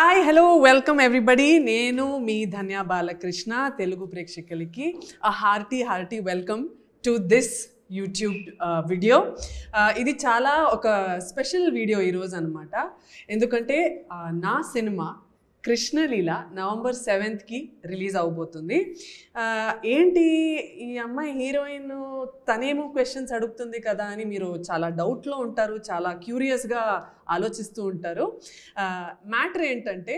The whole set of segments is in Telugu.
Hi hello welcome everybody. నేను మీ ధన్య బాలకృష్ణ. తెలుగు ప్రేక్షకులకి hearty welcome to this YouTube video. ఇది చాలా ఒక స్పెషల్ వీడియో ఈరోజు అనమాట. ఎందుకంటే నా cinema Krishna Leela November 7th release అవబోతుంది. ఏంటి ఈ అమ్మాయి హీరోయిన్ తనేమో క్వశ్చన్స్ అడుగుతుంది కదా అని మీరు చాలా డౌట్లో ఉంటారు, చాలా క్యూరియస్గా ఆలోచిస్తూ ఉంటారు. మ్యాటర్ ఏంటంటే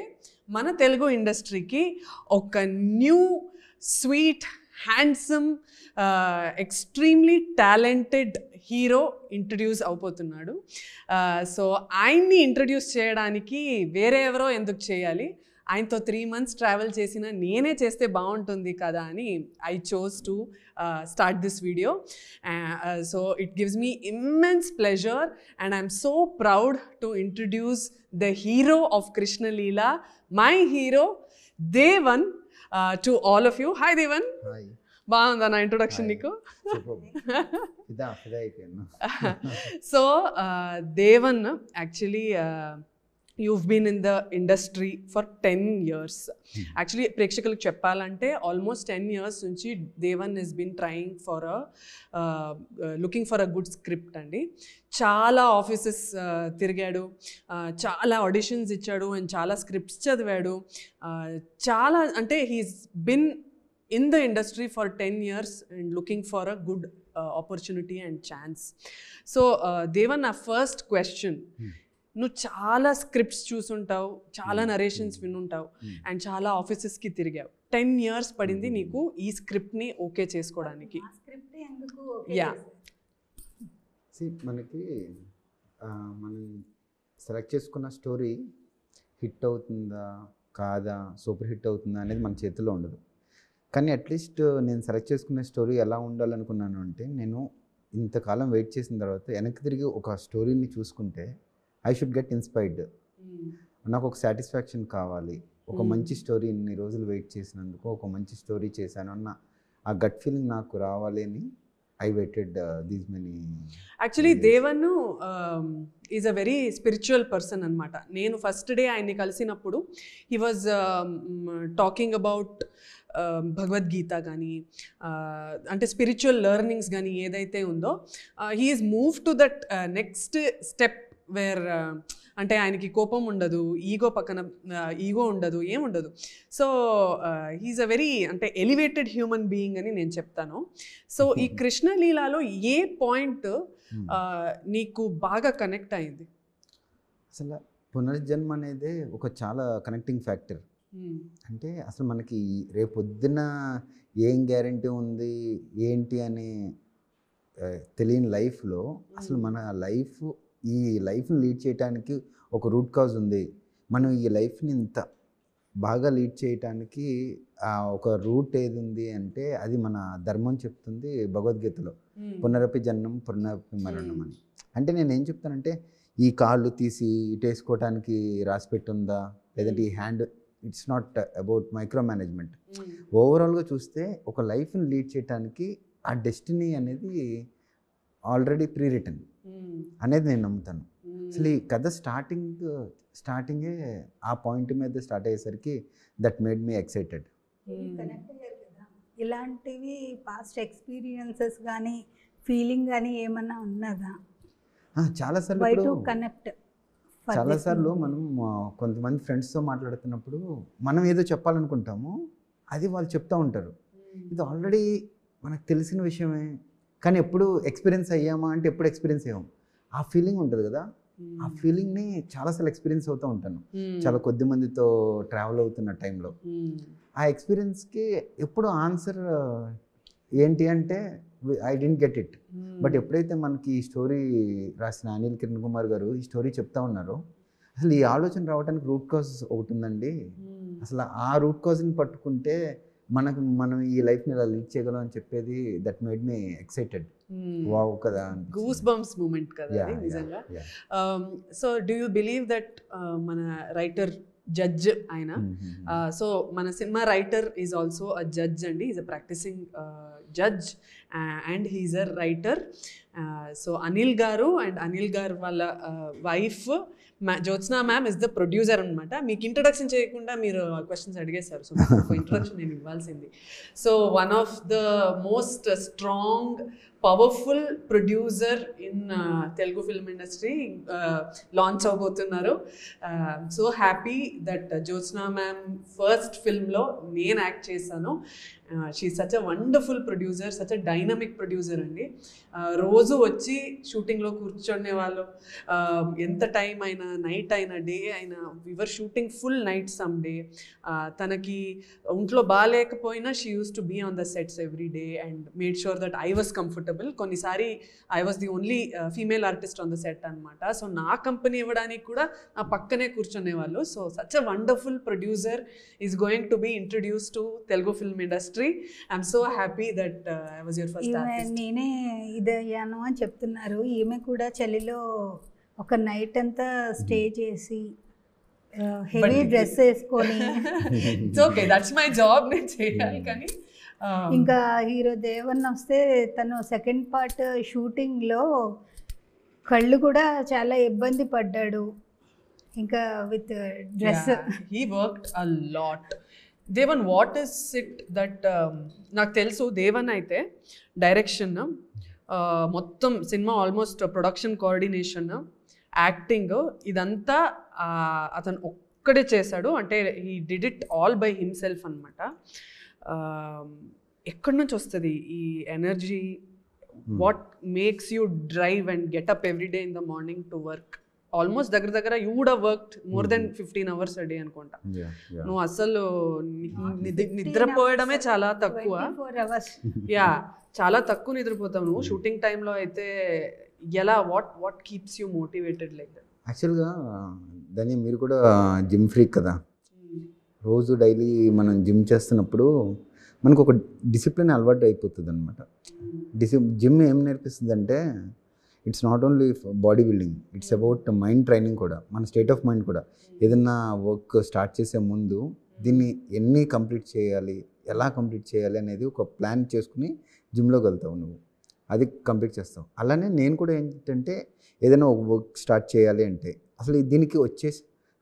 మన తెలుగు ఇండస్ట్రీకి ఒక న్యూ స్వీట్ హ్యాండ్సమ్ ఎక్స్ట్రీమ్లీ టాలెంటెడ్ హీరో ఇంట్రడ్యూస్ అవబోతున్నాడు. సో ఆయన్ని ఇంట్రడ్యూస్ చేయడానికి వేరే ఎవరో ఎందుకు చేయాలి, ఆయనతో 3 months ట్రావెల్ చేసిన నేనే చేస్తే బాగుంటుంది కదా అని I chose to start this video. So it gives me immense pleasure and I'm so proud to introduce the hero of Krishna Leela, my hero Devan, to all of you. Hi Devan. బాగుందా నా ఇంట్రొడక్షన్ నీకు? So Devan, actually you've been in the industry for 10 years. Actually ప్రేక్షకులకు చెప్పాలంటే ఆల్మోస్ట్ 10 years నుంచి Devan has been trying for a looking for a good script అండి. చాలా ఆఫీసెస్ తిరిగాడు, చాలా ఆడిషన్స్ ఇచ్చాడు అండ్ చాలా స్క్రిప్ట్స్ చదివాడు. చాలా అంటే he's been in the industry for 10 years and looking for a good opportunity and chance. So Devan, నా ఫస్ట్ క్వశ్చన్, నువ్వు చాలా స్క్రిప్ట్స్ చూసుంటావు, చాలా నరేషన్స్ వినుంటావు అండ్ చాలా ఆఫీసెస్కి తిరిగావు. 10 years పడింది నీకు ఈ స్క్రిప్ట్ని ఓకే చేసుకోవడానికి. యా, మనకి మనం సెలెక్ట్ చేసుకున్న స్టోరీ హిట్ అవుతుందా కాదా, సూపర్ హిట్ అవుతుందా అనేది మన చేతిలో ఉండదు. కానీ అట్లీస్ట్ నేను సెలెక్ట్ చేసుకున్న స్టోరీ ఎలా ఉండాలనుకున్నాను అంటే, నేను ఇంతకాలం వెయిట్ చేసిన తర్వాత వెనక్కి తిరిగి ఒక స్టోరీని చూసుకుంటే ఐ షుడ్ గెట్ ఇన్స్పైర్డ్. నాకు ఒక సాటిస్ఫాక్షన్ కావాలి, ఒక మంచి స్టోరీ ఇన్ని రోజులు వెయిట్ చేసినందుకు ఒక మంచి స్టోరీ చేశాను అన్న ఆ గట్ ఫీలింగ్ నాకు రావాలి అని I waited these many. Actually Devan is a very spiritual person అనమాట. నేను ఫస్ట్ డే ఆయన్ని కలిసినప్పుడు he was talking about Bhagavad Gita కానీ అంటే స్పిరిచువల్ లెర్నింగ్స్ కానీ ఏదైతే ఉందో, he is move to that next step where అంటే ఆయనకి కోపం ఉండదు, ఈగో పక్కన ఈగో ఉండదు, ఏముండదు. సో హీఈస్ అ వెరీ అంటే ఎలివేటెడ్ హ్యూమన్ బీయింగ్ అని నేను చెప్తాను. సో ఈ కృష్ణలీలలో ఏ పాయింట్ నీకు బాగా కనెక్ట్ అయింది? అసలు పునర్జన్మ అనేది ఒక చాలా కనెక్టింగ్ ఫ్యాక్టర్. అంటే అసలు మనకి రేపొద్దున ఏం గ్యారంటీ ఉంది ఏంటి అని తెలియని లైఫ్లో అసలు మన ఈ లైఫ్ని లీడ్ చేయడానికి ఒక రూట్ కాజ్ ఉంది. మనం ఈ లైఫ్ని ఇంత బాగా లీడ్ చేయటానికి ఒక రూట్ ఏది ఉంది అంటే అది మన ధర్మం చెప్తుంది భగవద్గీతలో, పునరపి జన్మం పునరపి మరణం అని. అంటే నేను ఏం చెప్తానంటే, ఈ కాళ్ళు తీసి ఇటు వేసుకోవటానికి రాసి పెట్టుందా, లేదంటే ఈ hand, it's not about micro management. ఓవరాల్గా చూస్తే ఒక లైఫ్ని లీడ్ చేయడానికి ఆ డెస్టినీ అనేది ఆల్రెడీ ప్రీ రిటర్న్ అనేది నేను నమ్ముతాను. అసలు ఈ కథ స్టార్టింగే ఆ పాయింట్ మీద స్టార్ట్ అయ్యేసరికి దట్ మేడ్ మీ ఎక్సైటెడ్. ఇలాంటివి పాస్ట్ ఎక్స్పీరియన్సెస్ కానీ ఫీలింగ్ కానీ ఏమన్నా ఉన్నదా? చాలాసార్లు మనం కొంతమంది ఫ్రెండ్స్తో మాట్లాడుతున్నప్పుడు మనం ఏదో చెప్పాలనుకుంటాము, అది వాళ్ళు చెప్తూ ఉంటారు. ఇది ఆల్రెడీ మనకు తెలిసిన విషయమే, కానీ ఎప్పుడు ఎక్స్పీరియన్స్ అయ్యామా అంటే ఎప్పుడు ఎక్స్పీరియన్స్ అయ్యాము. ఆ ఫీలింగ్ ఉంటుంది కదా, ఆ ఫీలింగ్ని చాలాసార్లు ఎక్స్పీరియన్స్ అవుతూ ఉంటాను చాలా కొద్ది మందితో ట్రావెల్ అవుతున్న టైంలో. ఆ ఎక్స్పీరియన్స్కి ఎప్పుడు ఆన్సర్ ఏంటి అంటే I didn't get it. But ఎప్పుడైతే మనకి ఈ స్టోరీ రాసిన అనిల్ కిరణ్ కుమార్ గారు ఈ స్టోరీ చెప్తా ఉన్నారో, అసలు ఈ ఆలోచన రావడానికి రూట్ కాజ్ ఒకటి ఉందండి. అసలు ఆ రూట్ కాజ్ని పట్టుకుంటే మనం ఈ లైఫ్ని ఇలా లీడ్ చేయగలం అని చెప్పేది that made me excited. Wow కదా, గూస్ బంప్స్ మూమెంట్ కదా నిజంగా. So do you believe that మన రైటర్ జడ్జ్ ఆయన. సో మన cinema writer is also a judge అండి, is a practising judge and he's a writer. So Anil garu and Anil garu వాళ్ళ wife Jyotsna ma'am is the producer అనమాట. మీకు ఇంట్రడక్షన్ చేయకుండా మీరు క్వశ్చన్స్ అడిగేశారు, సో ఇంట్రడక్షన్ నేను ఇవ్వాల్సింది. So one of the most strong powerful producer in Telugu film industry launch అవబోతున్నారు. So happy that Jyotsna ma'am first ఫిల్మ్లో నేను యాక్ట్ చేశాను. She such a wonderful producer, such a dynamic producer అండి. రోజు వచ్చి షూటింగ్లో కూర్చునే వాళ్ళు, ఎంత టైం అయినా, నైట్ అయినా, డే అయినా, వివర్ shooting full night some day. తనకి ఒంట్లో బాగాలేకపోయినా she use to be on the sets every day and made sure that I was comfortable. కొన్నిసారి I was the only female artist on the set అనమాట. సో నా కంపెనీ ఇవ్వడానికి కూడా నా పక్కనే కూర్చునే వాళ్ళు. So such a wonderful producer is going to be introduce to Telugu film industry. I'm so happy that I was your first artist. నేనే ఇదయ్యాను అని చెప్తున్నారు. ఈమె కూడా చలిలో ఒక నైట్ అంతా స్టే చేసి హెవీ డ్రెస్ వేసుకొని, it's okay, that's my job, నేను చేయాలి. కానీ ఇంకా హీరో దేవన్ వస్తే తను సెకండ్ పార్ట్ షూటింగ్లో కళ్ళు కూడా చాలా ఇబ్బంది పడ్డాడు, ఇంకా with dress. He worked a lot. Devan, what is it that, నాకు తెలుసు దేవన్ అయితే డైరెక్షన్, మొత్తం cinema almost production coordination, acting, ఇదంతా అతను ఒక్కడే చేశాడు. అంటే he did it all by himself అనమాట. ఎక్కడి నుంచి వస్తుంది ఈ energy? What makes you drive and get up every day in the morning to work? Almost దగ్గర you would have worked more than 15 hours a day అనుకుంటా. నువ్వు అసలు నిద్రపోయడమే చాలా తక్కువ. యా, చాలా తక్కువ నిద్రపోతావు నువ్వు షూటింగ్ టైంలో అయితే. ఎలా, what keeps you motivated like that? యాక్చువల్గా దాన్ని మీరు కూడా జిమ్ ఫ్రీక్ కదా, రోజు డైలీ మనం జిమ్ చేస్తున్నప్పుడు మనకు ఒక డిసిప్లిన్ అలవాటు అయిపోతుంది అనమాట. జిమ్ ఏం నేర్పిస్తుంది అంటే, it's not only body building, it's about mind training కూడా, మన స్టేట్ ఆఫ్ మైండ్ కూడా. ఏదన్నా వర్క్ స్టార్ట్ చేసే ముందు దీన్ని ఎన్ని కంప్లీట్ చేయాలి, ఎలా కంప్లీట్ చేయాలి అనేది ఒక ప్లాన్ చేసుకుని జిమ్లోకి వెళ్తావు నువ్వు, అది కంప్లీట్ చేస్తావు. అలానే నేను కూడా ఏంటంటే, ఏదైనా ఒక వర్క్ స్టార్ట్ చేయాలి అంటే అసలు దీనికి వచ్చే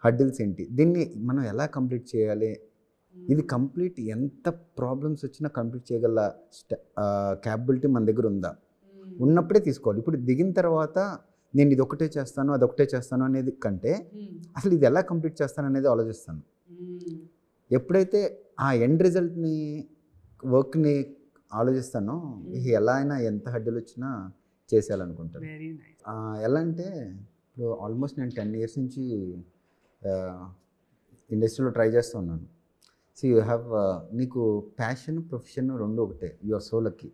హర్డిల్స్ ఏంటి, దీన్ని మనం ఎలా కంప్లీట్ చేయాలి, ఇది కంప్లీట్ ఎంత ప్రాబ్లమ్స్ వచ్చినా కంప్లీట్ చేయగల క్యాపబిలిటీ మన దగ్గర ఉందా, ఉన్నప్పుడే తీసుకోవాలి. ఇప్పుడు దిగిన తర్వాత నేను ఇది ఒకటే చేస్తాను, అదొకటే చేస్తాను అనేది కంటే అసలు ఇది ఎలా కంప్లీట్ చేస్తాను అనేది ఆలోచిస్తాను. ఎప్పుడైతే ఆ ఎండ్ రిజల్ట్ని, వర్క్ని ఆలోచిస్తానో, ఎలా అయినా ఎంత హడ్డలు వచ్చినా చేసేయాలనుకుంటాను. ఎలా అంటే, ఇప్పుడు ఆల్మోస్ట్ నేను 10 years నుంచి ఇండస్ట్రీలో ట్రై చేస్తూ ఉన్నాను. సో యూ హ్యావ్, నీకు ప్యాషన్, ప్రొఫెషన్ రెండు ఒకటే. You are so lucky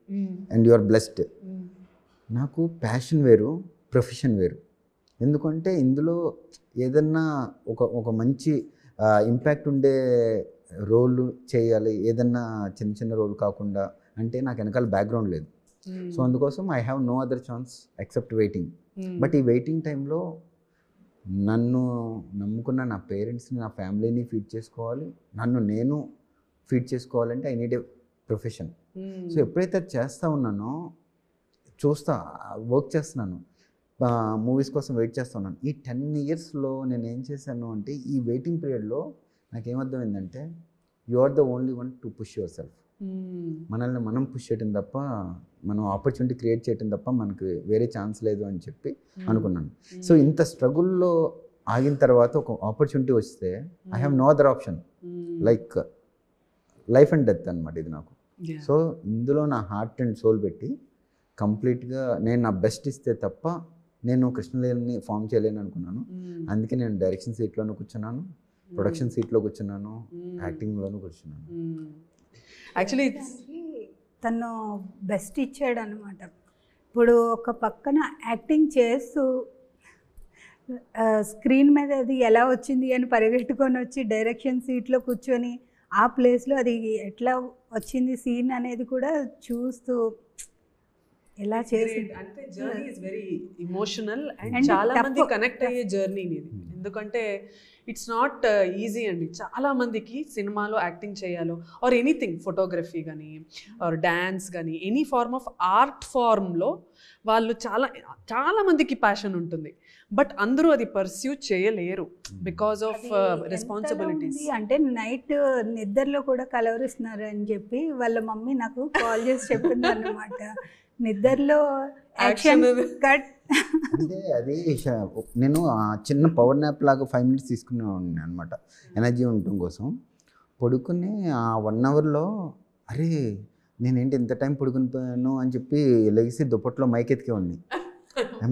and you are blessed. నాకు ప్యాషన్ వేరు, ప్రొఫెషన్ వేరు. ఎందుకంటే ఇందులో ఏదన్నా ఒక మంచి ఇంపాక్ట్ ఉండే రోల్ చేయాలి, ఏదన్నా చిన్న చిన్న రోల్ కాకుండా. అంటే నాకు వెనకాల బ్యాక్గ్రౌండ్ లేదు. సో అందుకోసం I have no other chance except waiting. But ఈ వెయిటింగ్ టైంలో నన్ను నమ్ముకున్న నా పేరెంట్స్ని, నా ఫ్యామిలీని ఫీడ్ చేసుకోవాలి, నన్ను నేను ఫీడ్ చేసుకోవాలంటే I need a profession. So ఎప్పుడైతే అది చేస్తూ ఉన్నానో, చూస్తా వర్క్ చేస్తున్నాను, మూవీస్ కోసం వెయిట్ చేస్తున్నాను. ఈ 10 yearsలో నేను ఏం చేశాను అంటే, ఈ వెయిటింగ్ పీరియడ్లో నాకేమర్థమైందంటే, you are the only one to push yourself. మనల్ని మనం పుష్ చేయటం తప్ప, మనం ఆపర్చునిటీ క్రియేట్ చేయటం తప్ప మనకి వేరే ఛాన్స్ లేదు అని చెప్పి అనుకున్నాను. సో ఇంత స్ట్రగుల్లో ఆగిన తర్వాత ఒక ఆపర్చునిటీ వస్తే I have no other option, like life and death అనమాట ఇది నాకు. సో ఇందులో నా హార్ట్ అండ్ సోల్ పెట్టి కంప్లీట్గా నేను నా బెస్ట్ ఇస్తే తప్ప నేను కృష్ణలీలని ఫామ్ చేయలేను అనుకున్నాను. అందుకే నేను డైరెక్షన్ సీట్లోనూ కూర్చున్నాను, ప్రొడక్షన్ సీట్లో కూర్చున్నాను, యాక్టింగ్లోనూ కూర్చున్నాను. యాక్చువల్లీ తను బెస్ట్ ఇచ్చాడు అనమాట. ఇప్పుడు ఒక పక్కన యాక్టింగ్ చేస్తూ స్క్రీన్ మీద అది ఎలా వచ్చింది అని పరిగెట్టుకొని వచ్చి డైరెక్షన్ సీట్లో కూర్చొని ఆ ప్లేస్లో అది ఎట్లా వచ్చింది సీన్ అనేది కూడా చూస్తూ ఎలా చేసి, అంటే journey is very emotional and చాలా మంది కనెక్ట్ అయ్యే జర్నీ ఇది. ఎందుకంటే ఇట్స్ నాట్ ఈజీ అండి. చాలా మందికి సినిమాలో యాక్టింగ్ చేయాలో ఆర్ ఎనీథింగ్, ఫోటోగ్రఫీ కానీ ఆర్ డ్యాన్స్ కానీ ఎనీ ఫార్మ్ ఆఫ్ ఆర్ట్ ఫార్మ్లో వాళ్ళు చాలా మందికి ప్యాషన్ ఉంటుంది, బట్ అందరూ అది పర్స్యూ చేయలేరు బికాస్ ఆఫ్ రెస్పాన్సిబిలిటీస్. అంటే నైట్ నిద్రలో కూడా కలవరిస్తున్నారు అని చెప్పి వాళ్ళ మమ్మీ నాకు కాల్ చేసి చెప్పింది అన్నమాట. నిద్రలో యాక్షన్ కట్ అంటే అది నేను చిన్న పవర్ న్యాప్ లాగా 5 minutes తీసుకునేవాడిని అనమాట, ఎనర్జీ ఉండటం కోసం. పడుకుని ఆ 1 hourలో అరే నేనేంటి ఇంత టైం పడుకుని పోయాను అని చెప్పి లెగిసి దుప్పట్లో మైక్ ఎత్తికేవాడిని.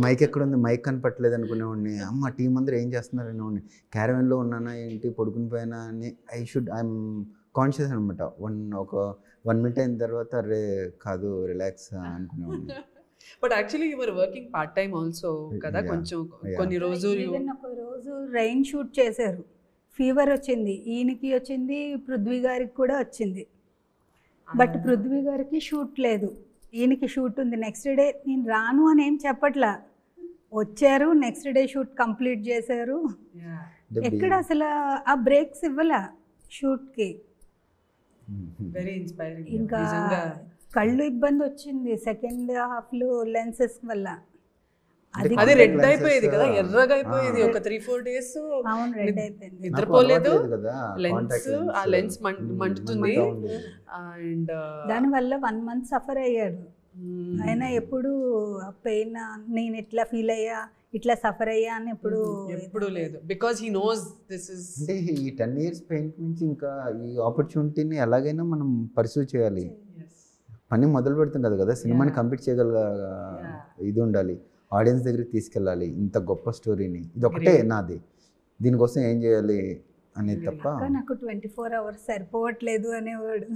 మైక్ ఎక్కడ ఉంది, మైక్ కనపట్లేదు అనుకునేవాడిని. అమ్మ టీం అందరూ ఏం చేస్తున్నారు అనేవాడిని. క్యారవెన్లో ఉన్నానా ఏంటి, పడుకుని పోయానా అని ఐఎమ్ కాన్షియస్ అనమాట. ఒక 1 minute అయిన తర్వాత అరే కాదు రిలాక్స్ అనుకునేవాడిని. But actually you were working part time also కదా, కొంచెం కొన్ని రోజులు. ఒక రోజు రైన్ షూట్ చేశారు, ఫీవర్ వచ్చింది, ఈయనకి వచ్చింది, పృథ్వీ గారికి కూడా వచ్చింది. బట్ పృథ్వీ గారికి షూట్ లేదు, ఈయనకి షూట్ ఉంది. నెక్స్ట్ డే నేను రాను అని ఏం చెప్పట్లా, వచ్చారు, నెక్స్ట్ డే షూట్ కంప్లీట్ చేశారు. ఎక్కడ అసలు ఆ బ్రేక్స్ ఇవ్వాల షూట్కి. Very inspiring. ఇంకా కళ్ళు ఇబ్బంది వచ్చింది సెకండ్ హాఫ్లో లెన్సెస్ వల్ల. అది రెడ్ అయిపోయేది కదా, ఎర్రగా అయిపోయేది ఒక 3-4 days. అవును, రెడ్ అయిపోయింది, నిద్రపోలేదు, ఆ లెన్స్ మంటుతుంది. అండ్ దానివల్ల 1 month సఫర్ అయ్యాడు ఆయన. ఎప్పుడు పెయిన్ నేను ఇట్లా ఫీల్ అయ్యా, ఇట్లా సఫర్ అయ్యా అని ఎప్పుడు లేదు, because he knows this is. అంటే ఈ 10 years పెయిన్ నుంచి ఇంకా ఈ ఆపర్చునిటీని ఎలాగైనా మనం పర్సూ చేయాలి. పని మొదలు పెడతాం కదా, సినిమాని కంప్లీట్ చేయగల ఇది ఉండాలి, ఆడియన్స్ దగ్గరికి తీసుకెళ్ళాలి ఇంత గొప్ప స్టోరీని. ఇది ఒకటే నాది, దీనికోసం ఏం చేయాలి అనేది తప్ప. నాకు 24 hours సరిపోవట్లేదు అనేవాడు,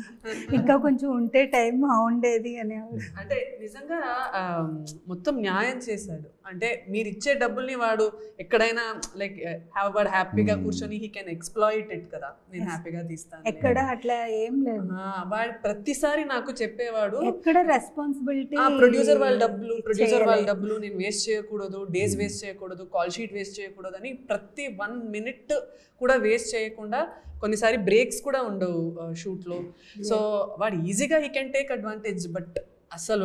ఇంకా కొంచెం ఉంటే టైం బాగుండేది అనేవాడు. అంటే నిజంగా మొత్తం న్యాయం చేశాడు. అంటే మీరు ఇచ్చే డబ్బుల్ని వాడు ఎక్కడైనా లైక్ వాడు హ్యాపీగా కూర్చొని హీ కెన్ ఎక్స్ప్లాయిట్ ఇట్ కదా, నేను హ్యాపీగా తీస్తాను, ఎక్కడ అట్లా ఏం లేదు. వాడు ప్రతిసారి నాకు చెప్పేవాడు ఎక్కడ రెస్పాన్సిబిలిటీ, ప్రొడ్యూసర్ వాళ్ళ డబ్బులు నేను వేస్ట్ చేయకూడదు, డేస్ వేస్ట్ చేయకూడదు, కాల్ షీట్ వేస్ట్ చేయకూడదు అని ప్రతి 1 minute కూడా వేస్ట్ చేయకుండా. కొన్నిసారి బ్రేక్స్ కూడా ఉండవు షూట్లో. సో వాడు ఈజీగా he can take advantage. But అసలు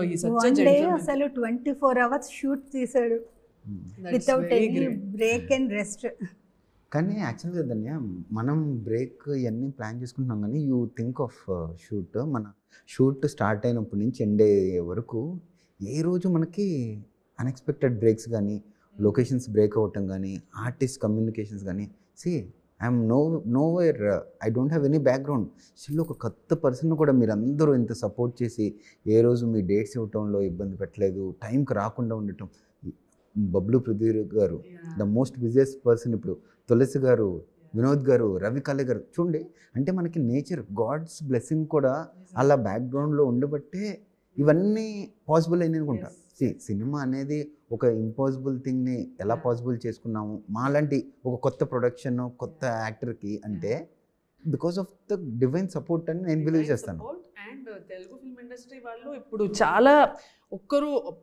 అసలు 24 hours షూట్ తీసాడు without any break and rest. కానీ యాక్చువల్గా ధన్య మనం బ్రేక్ ఇవన్నీ ప్లాన్ చేసుకుంటున్నాం, కానీ యూ థింక్ ఆఫ్ షూట్. మన షూట్ స్టార్ట్ అయినప్పటి నుంచి ఎండ్ అయ్యే వరకు ఏ రోజు మనకి అన్ఎక్స్పెక్టెడ్ బ్రేక్స్ కానీ, లొకేషన్స్ బ్రేక్ అవ్వటం కానీ, ఆర్టిస్ట్ కమ్యూనికేషన్స్ కానీ. I'm nowhere, I don't have any background. Still ఒక కొత్త పర్సన్ కూడా మీరు అందరూ ఇంత సపోర్ట్ చేసి ఏ రోజు మీ డేట్స్ ఇవ్వటంలో ఇబ్బంది పెట్టలేదు, టైంకి రాకుండా ఉండటం. బబ్లు పృథ్వీ గారు ద మోస్ట్ బిజియెస్ట్ పర్సన్ ఇప్పుడు, తులసి గారు, వినోద్ గారు, రవి కాళే గారు, చూడండి. అంటే మనకి నేచర్ గాడ్స్ బ్లెస్సింగ్ కూడా అలా బ్యాక్గ్రౌండ్లో ఉండబట్టే ఇవన్నీ పాసిబుల్ అయినాయి అనుకుంటా. సినిమా అనేది ఒక ఇంపాసిబుల్ థింగ్ని ఎలా పాసిబుల్ చేసుకున్నాము మాలాంటి ఒక కొత్త ప్రొడక్షన్, కొత్త యాక్టర్కి అంటే because of the divine support అని నేను బిలీవ్ చేస్తాను. అండ్ తెలుగు ఫిల్మ్ ఇండస్ట్రీ వాళ్ళు ఇప్పుడు చాలా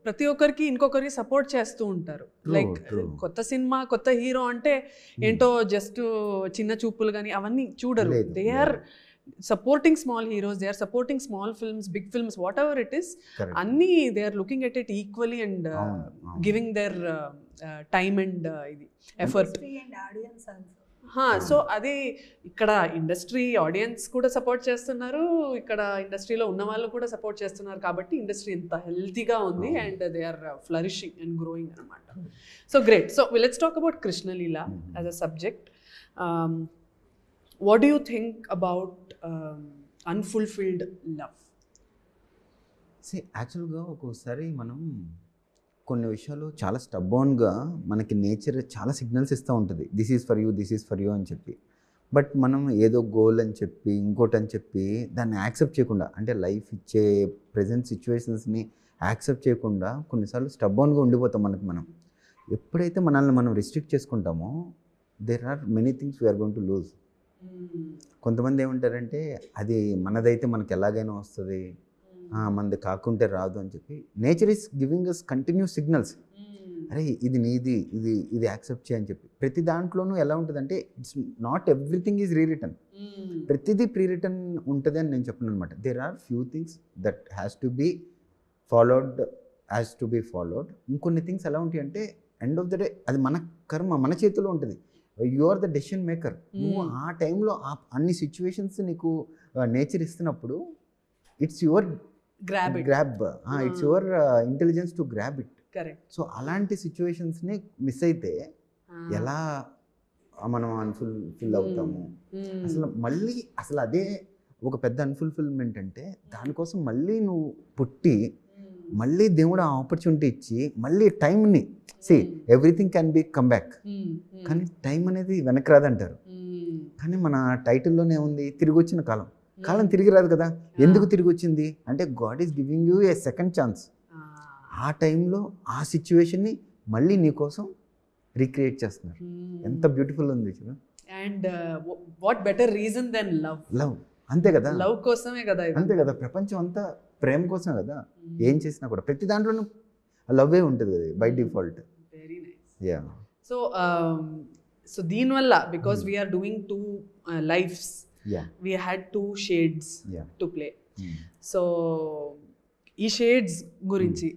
ప్రతి ఒక్కరికి ఇంకొకరికి సపోర్ట్ చేస్తూ ఉంటారు. లైక్ కొత్త సినిమా, కొత్త హీరో అంటే ఏంటో జస్ట్ చిన్న చూపులు కానీ అవన్నీ చూడరు. They are supporting small heroes, they are supporting small films, big films, whatever it is. Anni they are looking at it equally and giving their time and effort. Industry and audience also. So అది ఇక్కడ ఇండస్ట్రీ ఆడియన్స్ కూడా సపోర్ట్ చేస్తున్నారు, ఇక్కడ ఇండస్ట్రీలో ఉన్న వాళ్ళు కూడా సపోర్ట్ చేస్తున్నారు. కాబట్టి ఇండస్ట్రీ ఇంత హెల్తీగా ఉంది and they are flourishing and growing అనమాట. So great. So let's talk about Krishnaleela as a subject. What do you think about unfulfilled love? యాక్చువల్గా ఒక్కోసారి మనం కొన్ని విషయాలు చాలా స్టబ్బోన్గా మనకి నేచర్ చాలా సిగ్నల్స్ ఇస్తూ ఉంటుంది, this is for you, this is for you అని చెప్పి. బట్ మనం ఏదో గోల్ అని చెప్పి ఇంకోటి అని చెప్పి దాన్ని యాక్సెప్ట్ చేయకుండా, అంటే లైఫ్ ఇచ్చే ప్రజెంట్ సిచ్యువేషన్స్ని యాక్సెప్ట్ చేయకుండా కొన్నిసార్లు స్టబ్బోన్గా ఉండిపోతాం. మనం ఎప్పుడైతే మనల్ని మనం రిస్ట్రిక్ట్ చేసుకుంటామో there are many things we are going to lose. కొంతమంది ఏమంటారంటే అది మనదైతే మనకి ఎలాగైనా వస్తుంది, మనది కాకుంటే రాదు అని చెప్పి. Nature is giving us continuous signals. అరే ఇది నీది, ఇది యాక్సెప్ట్ చేయని చెప్పి. ప్రతి దాంట్లోనూ ఎలా ఉంటుందంటే it's not everything is rereturn. ప్రతిదీ ప్రీ రిటర్న్ ఉంటుంది అని నేను చెప్పను అనమాట. There are few things that has to be followed. ఇంకొన్ని థింగ్స్ ఎలా ఉంటాయి అంటే ఎండ్ ఆఫ్ ద డే అది మన కర్మ, మన చేతిలో ఉంటుంది. You are the decision maker. నువ్వు ఆ టైంలో అన్ని సిచ్యువేషన్స్ నీకు నేచర్ ఇస్తున్నప్పుడు it's your grab, it's your intelligence to grab it. So అలాంటి సిచ్యువేషన్స్ని మిస్ అయితే ఎలా మనం అన్ఫుల్ఫిల్ అవుతాము. అసలు అదే ఒక పెద్ద అన్ఫుల్ఫిల్మెంట్. అంటే దానికోసం మళ్ళీ నువ్వు పుట్టి మళ్ళీ దేవుడు ఆ ఆపర్చునిటీ ఇచ్చి మళ్ళీ టైంని everything can be come back, కానీ టైం అనేది వెనక్కి రాదంటారు. కానీ మన టైటిల్లోనే ఉంది తిరిగి వచ్చిన కాలం. కాలం తిరిగి రాదు కదా. ఎందుకు తిరిగి వచ్చింది అంటే God is giving you A second chance. ఆ టైంలో ఆ సిచ్యువేషన్ని మళ్ళీ నీకోసం రీక్రియేట్ చేస్తున్నారు. ఎంత బ్యూటిఫుల్ ఉంది చూడు. And what better reason than love. అంతే కదా, లవ్ కోసమే కదా. అంతే కదా, ప్రపంచం అంతా ప్రేమ కోసమే కదా. ఏం చేసినా కూడా ప్రతి దాంట్లోనూ లవ్వే ఉంటుంది కదా by default. Very nice. Yeah. So దీనివల్ల because we're doing 2 lives, we had 2 shades to play. సో ఈ షేడ్స్ గురించి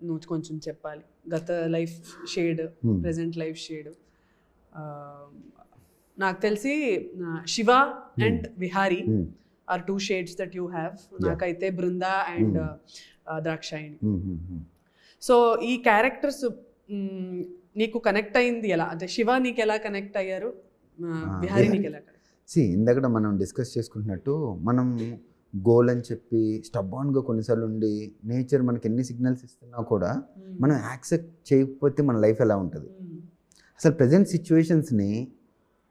నువ్వు కొంచెం చెప్పాలి. గత life shade, present life shade. నాకు తెలిసి Shiva and Vihari are 2 shades that you have. నాకైతే బృంద అండ్ ద్రాక్షాయిణి. సో ఈ క్యారెక్టర్స్ నీకు కనెక్ట్ అయింది ఎలా? అంటే శివ నీకు ఎలా కనెక్ట్ అయ్యారు, విహారీ నీకు ఎలా కనెక్ట్? ఇందాక మనం డిస్కస్ చేసుకుంటున్నట్టు మనం గోల్ అని చెప్పి స్టబ్బాన్గా కొన్నిసార్లు ఉండి నేచర్ మనకి ఎన్ని సిగ్నల్స్ ఇస్తున్నా కూడా మనం యాక్సెప్ట్ చేయకపోతే మన లైఫ్ ఎలా ఉంటుంది. అసలు ప్రజెంట్ సిచ్యువేషన్స్ని,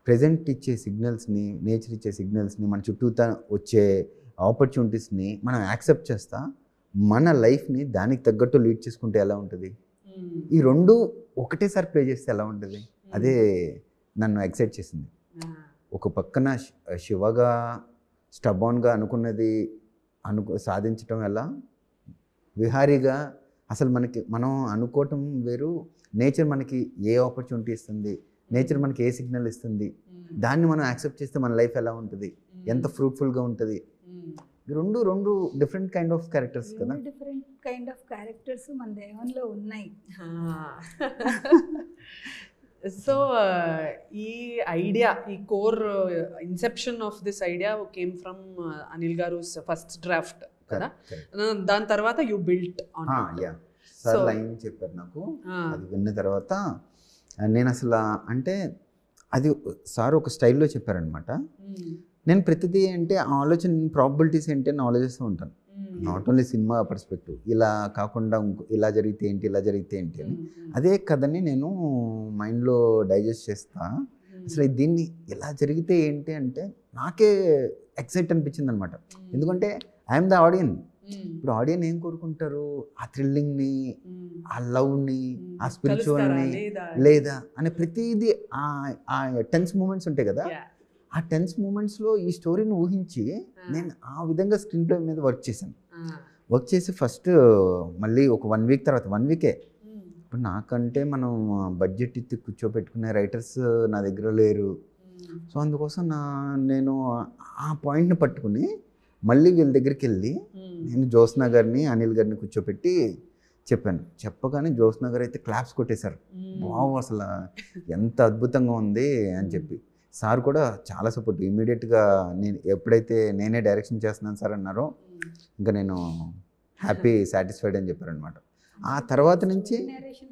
ప్రజెంట్ ఇచ్చే సిగ్నల్స్ని, నేచర్ ఇచ్చే సిగ్నల్స్ని, మన చుట్టూతా వచ్చే ఆపర్చునిటీస్ని మనం యాక్సెప్ట్ చేస్తా మన లైఫ్ని దానికి తగ్గట్టు లీడ్ చేసుకుంటే ఎలా ఉంటుంది. ఈ రెండు ఒకటేసారి ప్లే చేస్తే ఎలా ఉంటుంది. అదే నన్ను ఎక్సైట్ చేసింది. ఒక పక్కన శివగా స్టబాన్గా అనుకున్నది సాధించటం ఎలా, విహారీగా అసలు మనం అనుకోవటం వేరు, నేచర్ మనకి ఏ ఆపర్చునిటీ ఇస్తుంది, నేచర్ మనకి ఏ సిగ్నల్ ఇస్తుంది, దాన్ని మనం యాక్సెప్ట్ చేస్తే మన లైఫ్ ఎలా ఉంటుంది, ఎంత ఫ్రూట్ఫుల్గా ఉంటుంది. రెండు డిఫరెంట్ కైండ్ ఆఫ్ క్యారెక్టర్స్ కదా. డిఫరెంట్ కైండ్ ఆఫ్ క్యారెక్టర్స్ మన దేవంలో ఉన్నాయి. సో ఈ ఐడియా, ఈ core Inception of this idea came from Anil గారు ఫస్ట్ డ్రాఫ్ట్ కదా. దాని తర్వాత you built on sir line చెప్పారు నాకు. అది విన్న తర్వాత నేను అసలు అంటే అది సార్ ఒక స్టైల్లో చెప్పారనమాట. నేను ప్రతిదీ అంటే ఆలోచన ప్రాబిలిటీస్ ఏంటి అని ఆలోచిస్తూ ఉంటాను. నాట్ ఓన్లీ సినిమా పర్స్పెక్టివ్, ఇలా కాకుండా ఇలా జరిగితే ఏంటి, ఇలా జరిగితే ఏంటి అని. అదే కథని నేను మైండ్లో డైజెస్ట్ చేస్తా. అసలు దీన్ని ఇలా జరిగితే ఏంటి అంటే నాకే ఎక్సైట్ అనిపించింది అనమాట. ఎందుకంటే ఐఎమ్ ద ఆడియన్. ఇప్పుడు ఆడియన్ ఏం కోరుకుంటారు, ఆ థ్రిల్లింగ్ని, ఆ లవ్ని, ఆ స్పిరిచువల్ని లేదా అనే ప్రతిదీ ఆ టెన్స్ మూమెంట్స్ ఉంటాయి కదా. ఆ టెన్స్ మూమెంట్స్లో ఈ స్టోరీని ఊహించి నేను ఆ విధంగా స్క్రీన్ ప్లే మీద వర్క్ చేశాను. వర్క్ చేసి ఫస్ట్ మళ్ళీ ఒక 1 week తర్వాత 1 week ఇప్పుడు నాకంటే మనం బడ్జెట్ ఇచ్చి కూర్చోబెట్టుకునే రైటర్స్ నా దగ్గర లేరు. సో అందుకోసం నేను ఆ పాయింట్ని పట్టుకుని మళ్ళీ వీళ్ళ దగ్గరికి వెళ్ళి నేను జ్యోత్స్న గారిని, అనిల్ గారిని కూర్చోపెట్టి చెప్పాను. చెప్పగానే జ్యోత్స్న గారు అయితే క్లాప్స్ కొట్టేశారు. వావ్ అసలు ఎంత అద్భుతంగా ఉంది అని చెప్పి. సార్ కూడా చాలా సపోర్ట్. ఇమీడియట్గా నేను ఎప్పుడైతే నేనే డైరెక్షన్ చేస్తున్నాను సార్ అన్నారో ఇంకా నేను హ్యాపీ, సాటిస్ఫైడ్ అని చెప్పారనమాట. ఆ తర్వాత నుంచి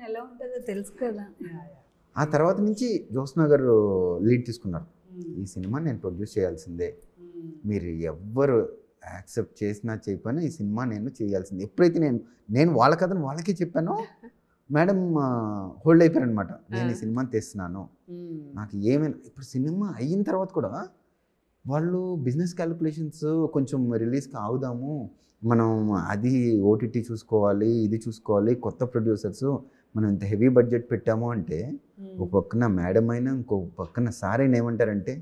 ఎలా ఉంటుందో తెలుసు కదా. ఆ తర్వాత నుంచి జ్యోత్స్న గారు లీడ్ తీసుకున్నారు. ఈ సినిమా నేను ప్రొడ్యూస్ చేయాల్సిందే, మీరు ఎవ్వరు యాక్సెప్ట్ చేసినా చేయకపోయినా ఈ సినిమా నేను చేయాల్సిందే. ఎప్పుడైతే నేను వాళ్ళ కథను వాళ్ళకే చెప్పానో మేడం హోల్డ్ అయిపోయారనమాట. నేను ఈ సినిమాని తెస్తున్నాను, నాకు ఏమైనా. ఇప్పుడు సినిమా అయిన తర్వాత కూడా వాళ్ళు బిజినెస్ క్యాలిక్యులేషన్స్ కొంచెం రిలీజ్కి ఆగుదాము, మనం అది ఓటీటీ చూసుకోవాలి, ఇది చూసుకోవాలి, కొత్త ప్రొడ్యూసర్స్, మనం ఇంత హెవీ బడ్జెట్ పెట్టాము అంటే ఒక పక్కన మేడం అయినా ఇంకో పక్కన సార్ అయినా ఏమంటారంటే,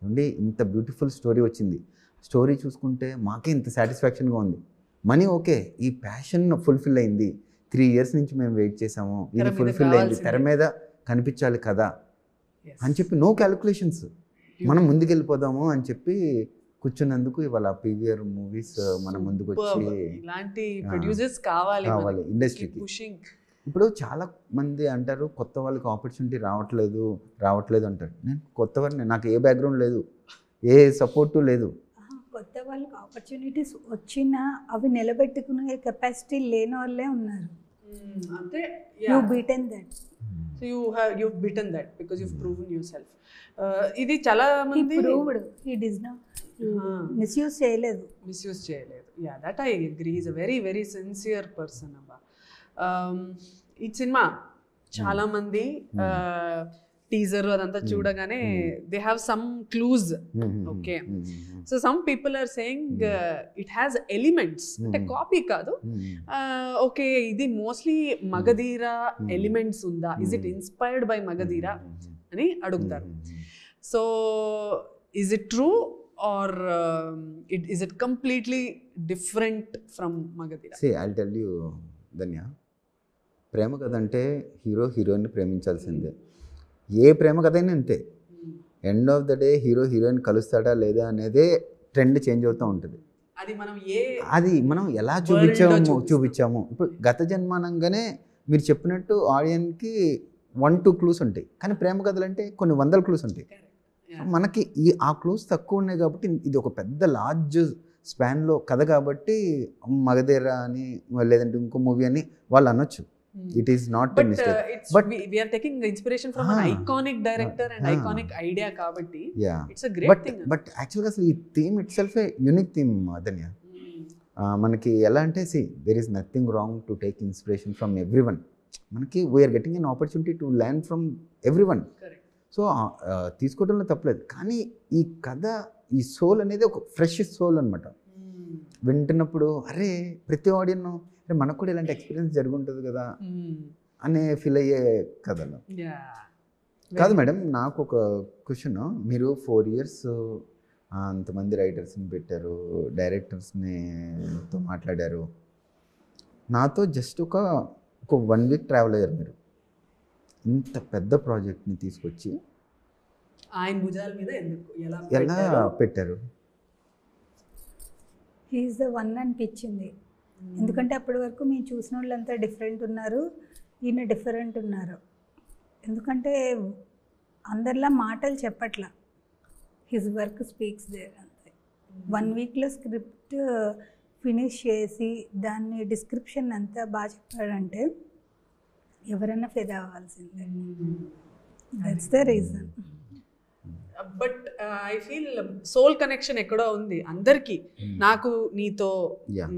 అండి ఇంత బ్యూటిఫుల్ స్టోరీ వచ్చింది, స్టోరీ చూసుకుంటే మాకే ఇంత సాటిస్ఫాక్షన్గా ఉంది, మనీ ఓకే, ఈ ప్యాషన్ ఫుల్ఫిల్ అయింది, 3 years నుంచి మేము వెయిట్ చేసాము, ఇది తెర మీద ఫుల్ఫిల్ అయింది, కావాల్సింది. తెర మీద కనిపించాలి కదా Yes. అని చెప్పి నో క్యాలిక్యులేషన్స్, మనం ముందుకెళ్ళిపోదాము అని చెప్పి కూర్చున్నందుకు ఇవాళ PVR మూవీస్ మన ముందుకు Superb. వచ్చి ఇలాంటి ప్రొడ్యూసర్స్ కావాలి ఇండస్ట్రీకి. పుషింగ్. ఇప్పుడు చాలా మంది అంటారు కొత్త వాళ్ళకి ఆపర్చునిటీ రావట్లేదు అంటారు. నేను కొత్త వారిని, నాకు ఏ బ్యాక్గ్రౌండ్ లేదు, ఏ సపోర్టు లేదు. కొత్త వాళ్ళకి ఆపర్చునిటీస్ వచ్చినా అవి నిలబెట్టుకునే కెపాసిటీ లేని వాళ్ళే ఉన్నారు. అంటే you beaten that. So you've beaten that because you've proven yourself. ఇది చాలా మంది he does not మిస్యూజ్ చేయలేదు. మిస్యూజ్ చేయలేదు. Yeah, that I agree. Is a very very sincere person అబ్బా. ఈ సినిమా చాలా మంది టీజర్ అదంతా చూడగానే they have some clues. Okay, so some people are saying it has elements, అంటే కాపీ కాదు. ఓకే, ఇది మోస్ట్లీ మగధీర ఎలిమెంట్స్ ఉందా, is it inspired by Magadheera అని అడుగుతారు. So is it true or is it completely different from Magadhira? See, I'll tell you, ధన్య, ప్రేమ కథ అంటే హీరో హీరోయిన్ ప్రేమించాల్సిందే. ఏ ప్రేమ కథ అయినా అంతే. End of the day hero heroine కలుస్తాడా లేదా అనేదే ట్రెండ్ చేంజ్ అవుతూ ఉంటుంది. అది మనం ఎలా చూపించాము. ఇప్పుడు గత జన్మానంగానే మీరు చెప్పినట్టు ఆడియన్స్కి 1-2 క్లూస్ ఉంటాయి, కానీ ప్రేమ కథలు అంటే కొన్ని 100 క్లూస్ ఉంటాయి. మనకి ఆ క్లూస్ తక్కువ ఉన్నాయి కాబట్టి ఇది ఒక పెద్ద లార్జ్ స్పాన్లో కథ కాబట్టి మగధీర అని లేదంటే ఇంకో మూవీ అని వాళ్ళు అనొచ్చు. It is not a mistake. But we are taking inspiration from an iconic director and iconic idea kabatti. Yeah. It's a great thing. But actually ఈ theme itself a unique theme, Adanya. మనకి ఎలా అంటే there is nothing wrong to take inspiration from everyone. మనకి we are getting an opportunity to learn from everyone. Correct. So తీసుకోవడంలో తప్పలేదు, కానీ ఈ కథ, ఈ సోల్ అనేది ఒక ఫ్రెష్ సోల్ అనమాట. వింటున్నప్పుడు అరే ప్రతి ఆడియన్ అరే మనకు కూడా ఇలాంటి ఎక్స్పీరియన్స్ జరుగుంటుంది కదా అనే ఫీల్ అయ్యే కథలు కాదు. మేడం, నాకు ఒక క్వశ్చన్. మీరు 4 years అంతమంది రైటర్స్ని పెట్టారు, డైరెక్టర్స్ని తో మాట్లాడారు, నాతో జస్ట్ ఒక 1 week ట్రావెల్ అయ్యారు. మీరు ఇంత పెద్ద ప్రాజెక్ట్ని తీసుకొచ్చి ఆయన భుజాల మీద ఎలా పెట్టారు? హీఈస్ ద వన్ అనిపించింది. ఎందుకంటే అప్పటి వరకు మేము చూసిన వాళ్ళంతా డిఫరెంట్ ఉన్నారు, ఈయన డిఫరెంట్ ఉన్నారు. ఎందుకంటే అందరిలా మాటలు చెప్పట్లా, హిజ్ వర్క్ స్పీక్స్ దేర్ అంతే. 1 weekలో స్క్రిప్ట్ ఫినిష్ చేసి దాన్ని డిస్క్రిప్షన్ అంతా బాగా చెప్పాడంటే ఎవరైనా ఫిదా అవ్వాల్సిందే. That's the reason. But I feel soul connection ఎక్కడో ఉంది అందరికీ. నాకు నీతో,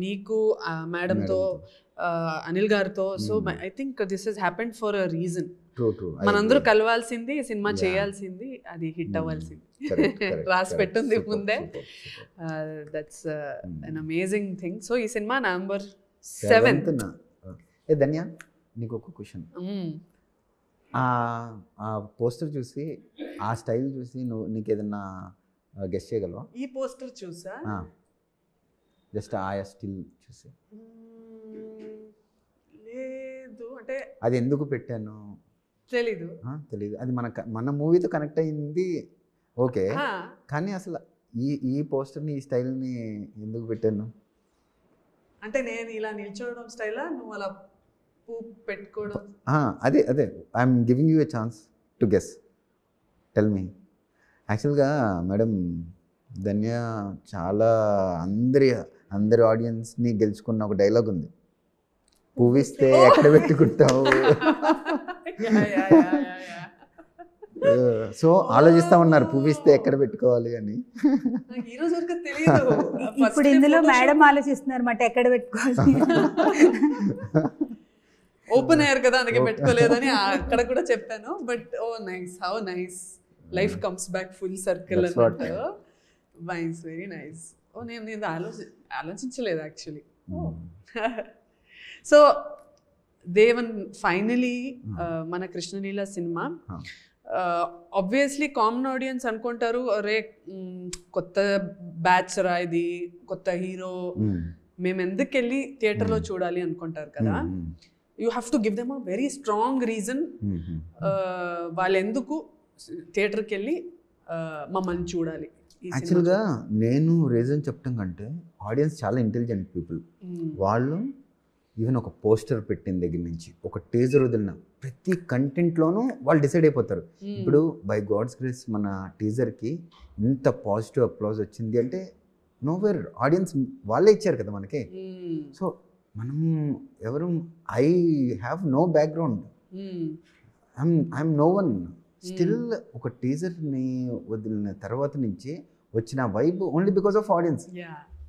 నీకు మేడంతో, అనిల్ గారితో. So I think this has happened for a reason. మనందరూ కలవాల్సింది, సినిమా చేయాల్సింది, అది హిట్ అవ్వాల్సింది. రాసి పెట్టుంది ముందే. That's an amazing thing. So ఈ సినిమా November 7th. ధన్య, నీకు ఒక క్వశ్చన్. ఆ పోస్టర్ చూసి, ఆ స్టైల్ చూసి నీకు ఏదన్నా గెస్ట్ చేయగలవా? ఈ పోస్టర్ చూసా? జస్ట్ ఆ స్టిల్ చూసి. లేదు అంటే అది ఎందుకు పెట్టాను తెలీదు. అది మన మూవీతో కనెక్ట్ అయింది, ఓకే, కానీ అసలు ఈ పోస్టర్ని, ఈ స్టైల్ని ఎందుకు పెట్టాను అంటే నేను ఇలా నిల్చోవడం స్టైలా, నువ్వు అలా పెట్టుకోవడం? అదే I'm giving you a chance to guess. Tell me. యాక్చువల్గా మేడం, ధన్య చాలా అందరి ఆడియన్స్ని గెలుచుకున్న ఒక డైలాగ్ ఉంది, పువ్విస్తే ఎక్కడ పెట్టుకుంటావు. సో ఆలోచిస్తా ఉన్నారు పువ్విస్తే ఎక్కడ పెట్టుకోవాలి అని. ఇప్పుడు ఇందులో మేడం ఆలోచిస్తున్నారు మాట ఎక్కడ పెట్టుకోవాలి. ఓపెన్ అయ్యారు కదా, అందుకే పెట్టుకోలేదని అక్కడ కూడా చెప్పాను. But oh nice, how nice, life comes back full circle అన్నట్టు. Nice, very nice. ఓ నేను ఆలోచించలేదు యాక్చువల్లీ. సో దేవన్, ఫైనలీ మన Krishnaleela cinema obviously common audience అనుకుంటారు, అరే కొత్త బ్యాచ్ రా ఇది, కొత్త హీరో, మేము ఎందుకు వెళ్ళి థియేటర్లో చూడాలి అనుకుంటారు కదా. You have to give them a very strong reason వాళ్ళు ఎందుకు థియేటర్కి వెళ్ళి మమ్మల్ని చూడాలి. యాక్చువల్గా నేను రీజన్ చెప్పడం కంటే ఆడియన్స్ చాలా ఇంటెలిజెంట్ పీపుల్. వాళ్ళు ఈవెన్ ఒక పోస్టర్ పెట్టిన దగ్గర నుంచి ఒక టీజర్ వదిలిన ప్రతి కంటెంట్లోనూ వాళ్ళు డిసైడ్ అయిపోతారు. ఇప్పుడు బై గాడ్స్ గ్రేస్ మన టీజర్కి ఇంత పాజిటివ్ అప్లాజ్ వచ్చింది అంటే నోవేర్ ఆడియన్స్ వాళ్ళే ఇచ్చారు కదా మనకి. సో మనం ఎవరు I have no background, I'm no one. Still ఒక టీజర్ని వదిలిన తర్వాత నుంచి వచ్చిన vibe only because of audience.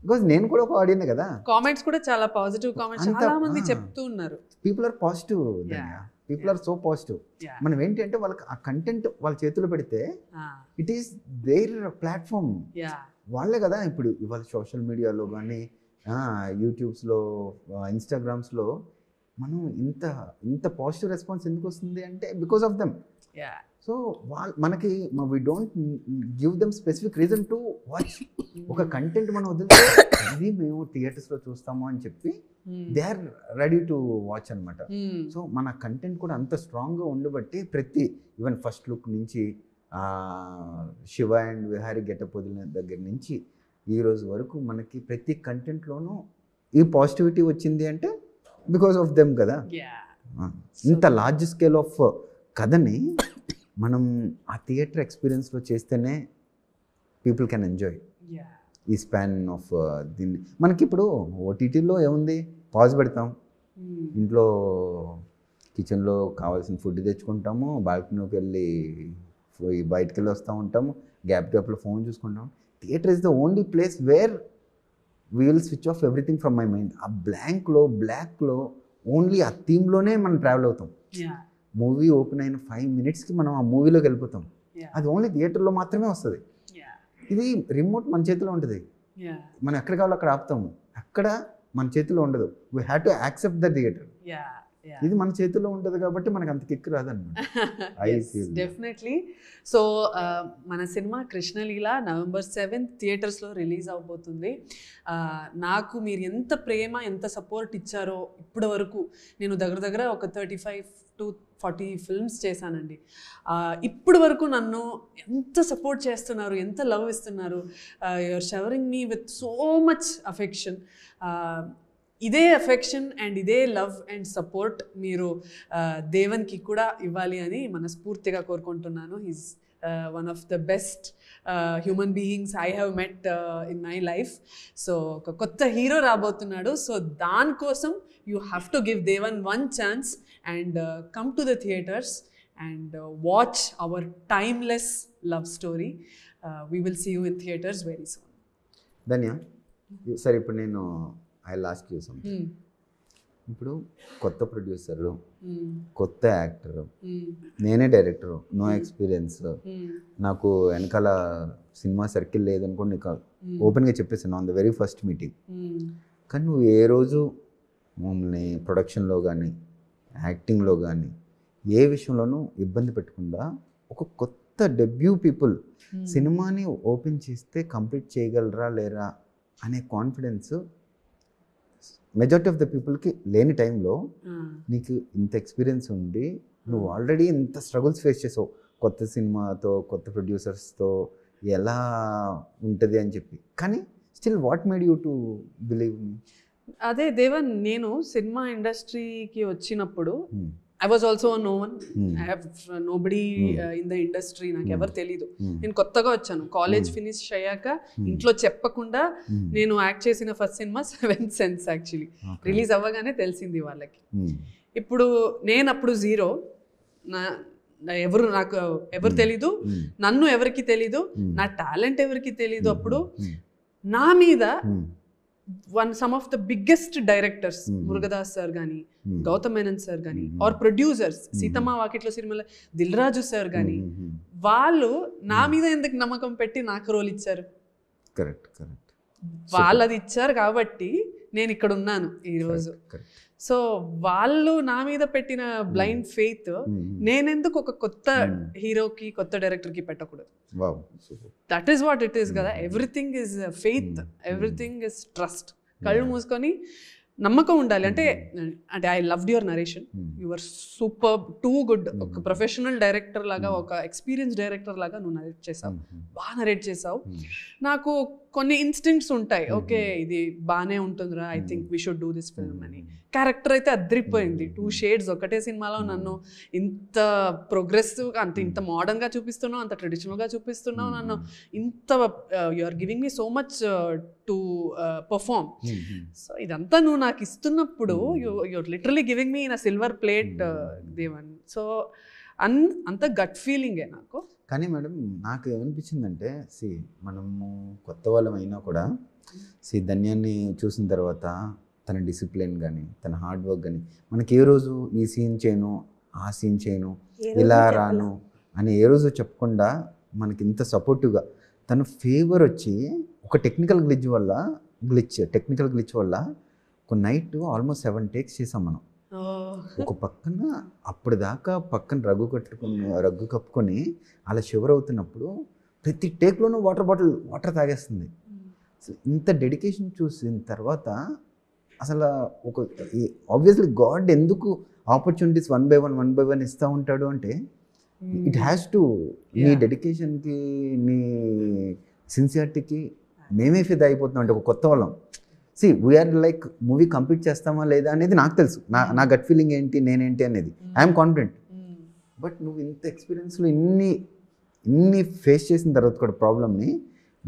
Because నేను కూడా ఒక ఆడియన్ కదా. కామెంట్స్ కూడా చాలా పాజిటివ్ కామెంట్స్ చాలా మంది చెప్తూ ఉన్నారు. People are positive, people are so positive. మనం ఏంటంటే వాళ్ళకి ఆ కంటెంట్ వాళ్ళ చేతిలో పెడితే ఇట్ ఈస్ దేర్ ప్లాట్ఫామ్. వాళ్ళే కదా ఇప్పుడు ఇవాళ సోషల్ మీడియాలో కానీ యూట్యూబ్స్లో ఇన్స్టాగ్రామ్స్లో మనం ఇంత పాజిటివ్ రెస్పాన్స్ ఎందుకు వస్తుంది అంటే బికాస్ ఆఫ్ దెమ్. సో మనకి we don't give them specific reason to watch. ఒక కంటెంట్ మనం వదిలితే ఇది మేము థియేటర్స్లో చూస్తాము అని చెప్పి they are ready to watch అనమాట. సో మన కంటెంట్ కూడా అంత స్ట్రాంగ్గా ఉండబట్టి ప్రతి ఈవెన్ ఫస్ట్ లుక్ నుంచి శివ అండ్ విహారీ గెటప్ వదిలిన దగ్గర నుంచి ఈ రోజు వరకు మనకి ప్రతి కంటెంట్లోనూ ఈ పాజిటివిటీ వచ్చింది అంటే బికాస్ ఆఫ్ దెమ్ కదా. ఇంత లార్జ్ స్కేల్ ఆఫ్ కథని మనం ఆ థియేటర్ ఎక్స్పీరియన్స్లో చేస్తేనే పీపుల్ కెన్ ఎంజాయ్ ఈ స్పాన్ ఆఫ్ దీన్ని. మనకి ఇప్పుడు ఓటీటీలో ఏముంది, పాజ్ పెడతాం, ఇంట్లో కిచెన్లో కావాల్సిన ఫుడ్ తెచ్చుకుంటాము, బాల్కనీకి వెళ్ళి బయటకు వెళ్ళి వస్తూ ఉంటాము, గ్యాప్లో ఫోన్ చూసుకుంటాము. Theatre is the only place where we will switch off everything from my mind. ఆ బ్లాక్లో ఓన్లీ ఆ థీమ్లోనే మనం ట్రావెల్ అవుతాం. మూవీ ఓపెన్ అయిన 5 minutesకి మనం ఆ మూవీలోకి వెళ్ళిపోతాం. అది ఓన్లీ థియేటర్లో మాత్రమే వస్తుంది. ఇది రిమోట్ మన చేతిలో ఉంటుంది, మనం ఎక్కడ కావాలో అక్కడ ఆపుతాము. అక్కడ మన చేతిలో ఉండదు. We have to accept the theatre. ఇది మన చేతిలో ఉంటుంది కాబట్టి మనకు అంత కిక్ రాదన్నమాట. డెఫినెట్లీ. సో మన సినిమా కృష్ణలీల November 7th థియేటర్స్లో రిలీజ్ అవబోతుంది. నాకు మీరు ఎంత ప్రేమ ఎంత సపోర్ట్ ఇచ్చారో ఇప్పటి వరకు, నేను దగ్గర ఒక 35 to 40 ఫిల్మ్స్ చేశానండి. ఇప్పటి వరకు నన్ను ఎంత సపోర్ట్ చేస్తున్నారు, ఎంత లవ్ ఇస్తున్నారు. You're showering me with so much affection. ఇదే అఫెక్షన్ అండ్ ఇదే లవ్ అండ్ సపోర్ట్ మీరు దేవన్కి కూడా ఇవ్వాలి అని మనస్ఫూర్తిగా కోరుకుంటున్నాను. He's one of the best human beings I have met in my life. So ఒక కొత్త హీరో రాబోతున్నాడు. సో దానికోసం you have to give Devan one chance and come to the theatres and watch our timeless love story. We will see you in theaters very soon. ధన్య, సరే ఇప్పుడు నేను ఐ లాస్ట్ యూ సంథింగ్. ఇప్పుడు కొత్త ప్రొడ్యూసరు, కొత్త యాక్టరు, నేనే డైరెక్టరు, నో ఎక్స్పీరియన్స్, నాకు వెనకాల సినిమా సర్కిల్ లేదనుకోండి, నీకు ఓపెన్గా చెప్పేసాను on the very first meeting. కానీ నువ్వు ఏ రోజు మమ్మల్ని ప్రొడక్షన్లో కానీ యాక్టింగ్లో కానీ ఏ విషయంలోనూ ఇబ్బంది పెట్టకుండా ఒక కొత్త డెబ్యూ పీపుల్ సినిమాని ఓపెన్ చేస్తే కంప్లీట్ చేయగలరా లేరా అనే కాన్ఫిడెన్స్ మెజారిటీ ఆఫ్ ద పీపుల్కి లేని టైంలో నీకు ఇంత ఎక్స్పీరియన్స్ ఉండి నువ్వు ఆల్రెడీ ఇంత స్ట్రగుల్స్ ఫేస్ చేసావు కొత్త సినిమాతో, కొత్త ప్రొడ్యూసర్స్తో ఎలా ఉంటుంది అని చెప్పి. కానీ still what made you to believe me? అదే దేవన్, నేను సినిమా ఇండస్ట్రీకి వచ్చినప్పుడు I was also a no one. I have nobody in the industry. నాకు ఎవరు తెలీదు. నేను కొత్తగా వచ్చాను. కాలేజ్ ఫినిష్ అయ్యాక ఇంట్లో చెప్పకుండా నేను యాక్ట్ చేసిన first cinema 7th Sense actually release అవ్వగానే తెలిసింది వాళ్ళకి. ఇప్పుడు నేను అప్పుడు జీరో, నాకు ఎవరు తెలీదు, నన్ను ఎవరికి తెలీదు, నా టాలెంట్ ఎవరికి తెలీదు. అప్పుడు నా మీద some of the biggest directors, Murugadoss sir కానీ, గౌతమ్ మేనన్ సార్ కానీ, ఆర్ ప్రొడ్యూసర్స్ సీతమ్మ వాకిట్లో సినిమాలో దిల్ రాజు సార్ కానీ, వాళ్ళు నా మీద ఎందుకు నమ్మకం పెట్టి నాకు రోల్ ఇచ్చారు? కరెక్ట్. వాళ్ళది ఇచ్చారు కాబట్టి నేను ఇక్కడ ఉన్నాను ఈరోజు. సో వాళ్ళు నా మీద పెట్టిన బ్లైండ్ ఫెయిత్ నేనెందుకు ఒక కొత్త హీరోకి, కొత్త డైరెక్టర్కి పెట్టకూడదు? That is what it is కదా. Everything is faith, everything is trust. కళ్ళు మూసుకొని నమ్మకం ఉండాలి. అంటే I loved your narration, your super, too good. ఒక ప్రొఫెషనల్ డైరెక్టర్ లాగా, ఒక ఎక్స్పీరియన్స్ డైరెక్టర్ లాగా నువ్వు నరేట్ చేసావు, బాగా నరేట్ చేసావు. నాకు కొన్ని ఇన్స్టింక్ట్స్ ఉంటాయి, ఓకే ఇది బాగానే ఉంటుందిరా, I think we should do this film అని. క్యారెక్టర్ అయితే అద్రిపోయింది. 2 షేడ్స్ ఒకటే సినిమాలో నన్ను ఇంత ప్రోగ్రెసివ్గా, ఇంత మోడర్న్గా చూపిస్తున్నావు, అంత ట్రెడిషనల్గా చూపిస్తున్నావు నన్ను, ఇంత you are giving me so much to perform. So ఇదంతా నువ్వు నాకు ఇస్తున్నప్పుడు you're literally giving me in a silver plate Devan. So అంత గట్ ఫీలింగే నాకు. కానీ మేడం నాకు ఏమనిపించిందంటే, మనము కొత్త వాళ్ళం అయినా కూడా ధన్యాన్ని చూసిన తర్వాత తన డిసిప్లిన్ కానీ, తన హార్డ్ వర్క్ కానీ, మనకి ఏ రోజు ఈ సీన్ చేయను, ఆ సీన్ చేయను, ఇలా రాను అని ఏ రోజు చెప్పకుండా మనకి ఇంత సపోర్టివ్గా, తన ఫేవర్ వచ్చి ఒక టెక్నికల్ గ్లిచ్ వల్ల ఒక నైట్ ఆల్మోస్ట్ 7 takes చేసాం మనం. ఒక పక్కన అప్పటిదాకా పక్కన రగ్గు కప్పుకొని అలా షివర్ అవుతున్నప్పుడు ప్రతి టేక్లోనూ వాటర్ తాగేస్తుంది. ఇంత డెడికేషన్ చూసిన తర్వాత అసలు ఒక ఆబ్వియస్లీ గాడ్ ఎందుకు ఆపర్చునిటీస్ 1 by 1 ఇస్తూ ఉంటాడు అంటే, ఇట్ హ్యాస్ టు నీ డెడికేషన్కి, నీ సిన్సియారిటీకి మేమే ఫిదా అయిపోతున్నాం. అంటే ఒక కొత్త వాళ్ళం, వీఆర్ లైక్ మూవీ కంప్లీట్ చేస్తామా లేదా అనేది నాకు తెలుసు, నా గట్ ఫీలింగ్ ఏంటి, నేనేంటి అనేది ఐఎమ్ కాన్ఫిడెంట్. బట్ నువ్వు ఇంత ఎక్స్పీరియన్స్లో ఇన్ని ఫేస్ చేసిన తర్వాత కూడా ప్రాబ్లమ్ని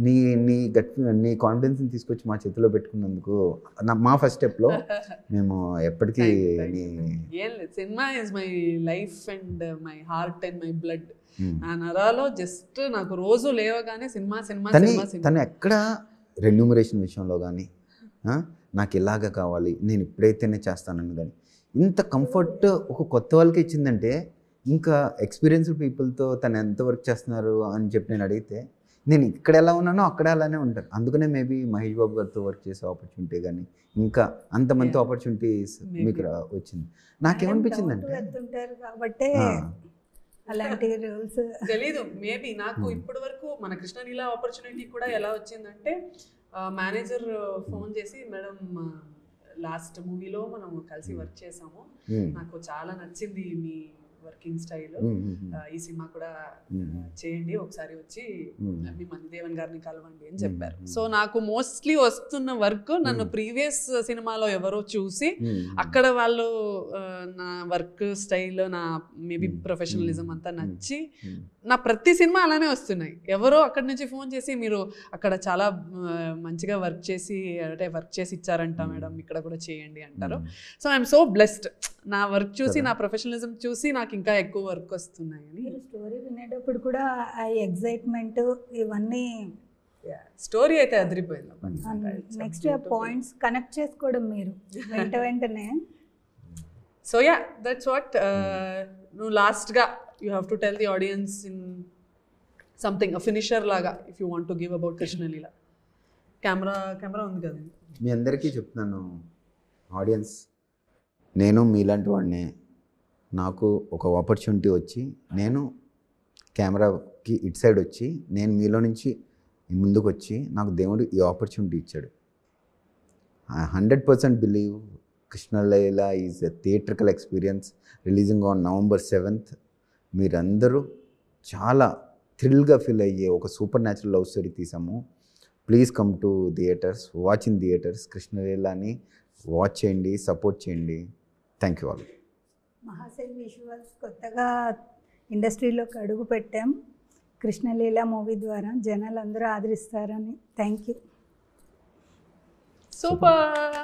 నీ కాన్ఫిడెన్స్ని తీసుకొచ్చి మా చేతిలో పెట్టుకున్నందుకు మా ఫస్ట్ స్టెప్లో మేము ఎప్పటికీ cinema is my life and my heart and my blood. నా నరాలో జస్ట్ నాకు రోజు లేవగానే సినిమా. తను ఎక్కడ రెన్యూమరేషన్ విషయంలో కానీ, నాకు ఇలాగ కావాలి, నేను ఇప్పుడైతేనే చేస్తానని కానీ, ఇంత కంఫర్ట్ ఒక కొత్త వాళ్ళకి ఇచ్చిందంటే, ఇంకా ఎక్స్పీరియన్స్డ్ పీపుల్తో తను ఎంత వర్క్ చేస్తున్నారు అని చెప్పి నేను అడిగితే, నేను ఇక్కడ ఎలా ఉన్నానో అక్కడ అలానే ఉంటాను. అందుకనే మేబీ మహేష్ బాబు గారితో వర్క్ చేసే ఆపర్చునిటీ కానీ, ఇంకా అంతమంది ఆపర్చునిటీస్ మీకు వచ్చింది. నాకేమనిపించిందంటే కాబట్టి అలాంటి రూల్స్ తెలీదు. మేబీ నాకు ఇప్పటి వరకు మన కృష్ణలీల ఆపర్చునిటీ కూడా ఎలా వచ్చిందంటే, మేనేజర్ ఫోన్ చేసి, మేడం లాస్ట్ మూవీలో మనం కలిసి వర్క్ చేసాము, నాకు చాలా నచ్చింది మీ వర్కింగ్ స్టైల్, ఈ సినిమా కూడా చేయండి, ఒకసారి వచ్చి మీ మణిదేవన్ గారిని కలవండి అని చెప్పారు. సో నాకు మోస్ట్లీ వస్తున్న వర్క్ నన్ను ప్రీవియస్ సినిమాలో ఎవరో చూసి అక్కడ వాళ్ళు నా వర్క్ స్టైల్, నా మేబీ ప్రొఫెషనలిజం అంతా నచ్చి నా ప్రతి సినిమా అలానే వస్తున్నాయి. ఎవరో అక్కడి నుంచి ఫోన్ చేసి, మీరు అక్కడ చాలా మంచిగా వర్క్ చేసి ఇచ్చారంట మేడం, ఇక్కడ కూడా చేయండి అంటారు. So I'm so blessed. నా వర్క్ చూసి, నా ప్రొఫెషనలిజం చూసి నాకు ఇంకా ఎక్కువ వర్క్ వస్తున్నాయని. స్టోరీ వినేటప్పుడు కూడా ఆ ఎగ్జైట్మెంట్ ఇవన్నీ, స్టోరీ అయితే అదిరిపోయింది. నెక్స్ట్ పాయింట్స్ కనెక్ట్ చేసుకోవడం మీరు వెంటనే. So yeah, that's what. నువ్వు లాస్ట్గా you have to tell the audience in something, finisher లాగా, if you want to give about Krishnaleela. Camera ఉంది కదా. మీ అందరికీ చెప్తున్నాను ఆడియన్స్, నేను మీలాంటి వాడిని. నాకు ఒక ఆపర్చునిటీ వచ్చి, నేను కెమెరాకి ఇటు సైడ్ వచ్చి, నేను మీలో నుంచి ముందుకు వచ్చి, నాకు దేవుడు ఈ ఆపర్చునిటీ ఇచ్చాడు. I 100% believe Krishnaleela is a theatrical experience, releasing on November 7th. మీరందరూ చాలా థ్రిల్గా ఫీల్ అయ్యే ఒక సూపర్ న్యాచురల్ లవ్ స్టోరీ తీసాము. Please come to theatres, watch in theatres. కృష్ణలీలని వాచ్ చేయండి, సపోర్ట్ చేయండి. Thank you all. Mahashail visuals కొత్తగా ఇండస్ట్రీలోకి అడుగు పెట్టాం. కృష్ణలీల మూవీ ద్వారా జనాలు అందరూ ఆదరిస్తారని. Thank you. సూపర్.